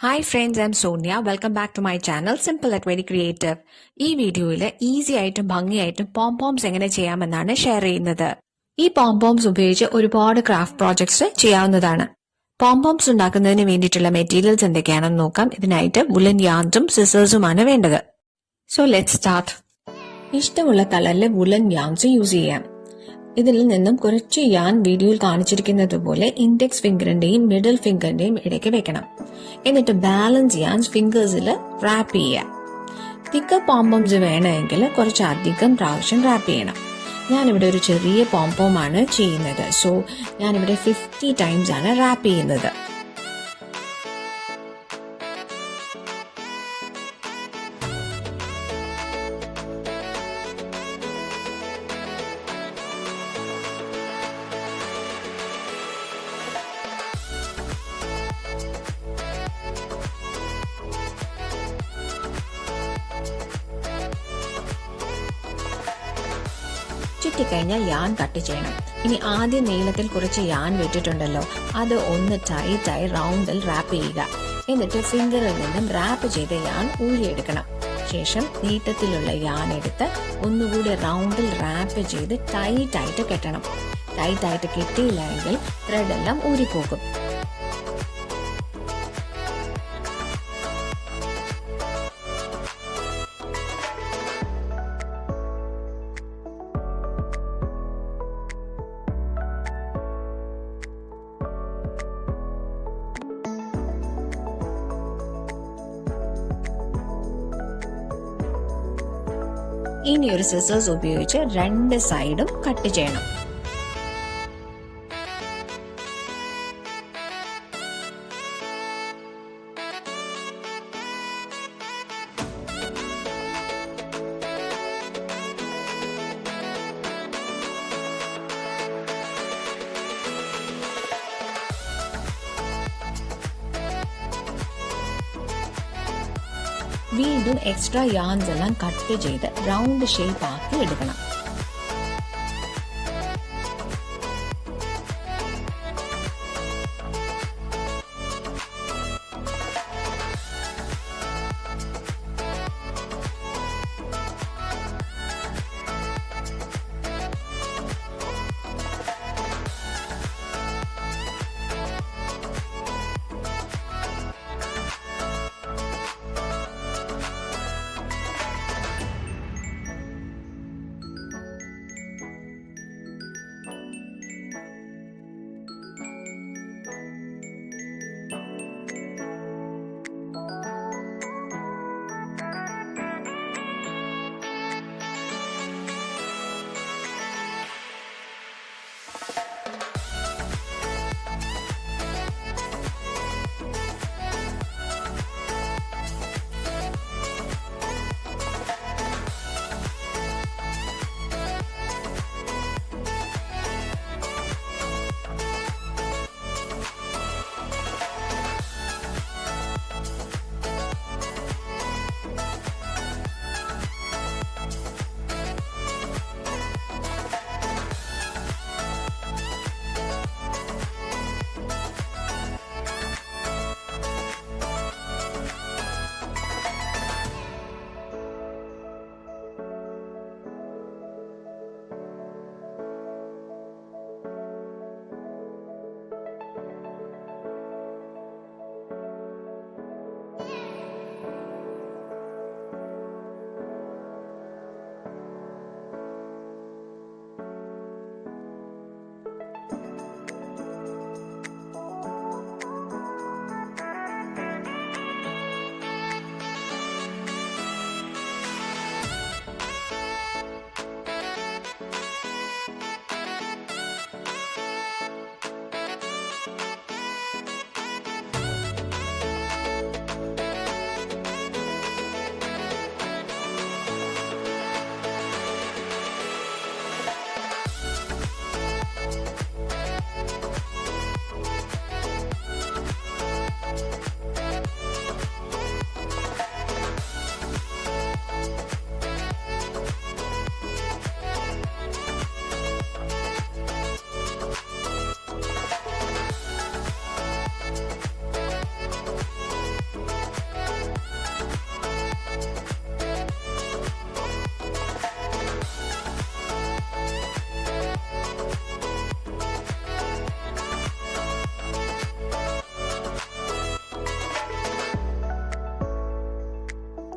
Hi friends, I'm Soniya. Welcome back to my channel Simple at Very Creative. ഈ വീഡിയോയിൽ easy ആയിട്ടും ഭംഗിയായിട്ടും pompoms എങ്ങനെ ചെയ്യാമെന്നാണ് ഷെയർ ചെയ്യുന്നത്. ഈ പോംപോംസ് ഉപയോഗിച്ച് ഒരുപാട് ക്രാഫ്റ്റ് പ്രോജക്ട്സ് ചെയ്യാവുന്നതാണ്. പോംപോംസ് ഉണ്ടാക്കുന്നതിന് വേണ്ടിയിട്ടുള്ള മെറ്റീരിയൽസ് എന്തൊക്കെയാണെന്ന് നോക്കാം. ഇതിനായിട്ട് വുളൻ യാർൻസും സിസേഴ്സുമാണ് വേണ്ടത്. So let's start. ഇഷ്ടമുള്ള കളറിലെ വുളൻ യാർൻസ് യൂസ് ചെയ്യാം. ഇതിൽ നിന്നും കുറച്ച് യാൻ വീഡിയോയിൽ കാണിച്ചിരിക്കുന്നത് പോലെ ഇൻഡെക്സ് ഫിംഗറിന്റെയും മിഡിൽ ഫിംഗറിന്റെയും ഇടയ്ക്ക് വെക്കണം. എന്നിട്ട് ബാലൻസ് യാൻസ് ഫിംഗേഴ്സിൽ റാപ്പ് ചെയ്യാം. തിക്കർ പോംപോംസ് വേണമെങ്കിൽ കുറച്ചധികം പ്രാവശ്യം റാപ്പ് ചെയ്യണം. ഞാനിവിടെ ഒരു ചെറിയ പോംപോമാണ് ചെയ്യുന്നത്. സോ ഞാനിവിടെ 50 ടൈംസ് ആണ് റാപ്പ് ചെയ്യുന്നത്. ചുറ്റിക്കഴിഞ്ഞാൽ യാൻ കട്ട് ചെയ്യണം. ഇനി ആദ്യം നീളത്തിൽ കുറച്ച് യാൻ വിട്ടിട്ടുണ്ടല്ലോ, അത് ഒന്ന് ടൈറ്റായി റൗണ്ടിൽ റാപ്പ് ചെയ്യുക. എന്നിട്ട് ഫിംഗറിൽ നിന്നും റാപ്പ് ചെയ്ത യാൻ ഊരിയെടുക്കണം. ശേഷം നീട്ടത്തിലുള്ള യാൻ എടുത്ത് ഒന്നുകൂടി റൗണ്ടിൽ റാപ്പ് ചെയ്ത് ടൈറ്റായിട്ട് കെട്ടണം. ടൈറ്റായിട്ട് കെട്ടിയില്ല എങ്കിൽ ത്രെഡ് എല്ലാം ഊരിപ്പോകും. ഇനി ഒരു സിസേഴ്സ് ഉപയോഗിച്ച് രണ്ട് സൈഡും കട്ട് ചെയ്യണം. വീണ്ടും എക്സ്ട്രാ യാൻസ് എല്ലാം കട്ട് ചെയ്ത് റൗണ്ട് ഷേപ്പ് ആക്കി എടുക്കണം.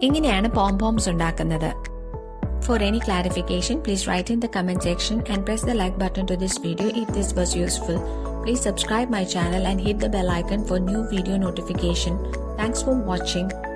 ഇങ്ങനെയാണ് പോംപോംസ് ഉണ്ടാക്കുന്നത്. For any clarification, please write in the comment section and press the like button to this video if this was useful. Please subscribe my channel and hit the bell icon for new video notification. Thanks for watching.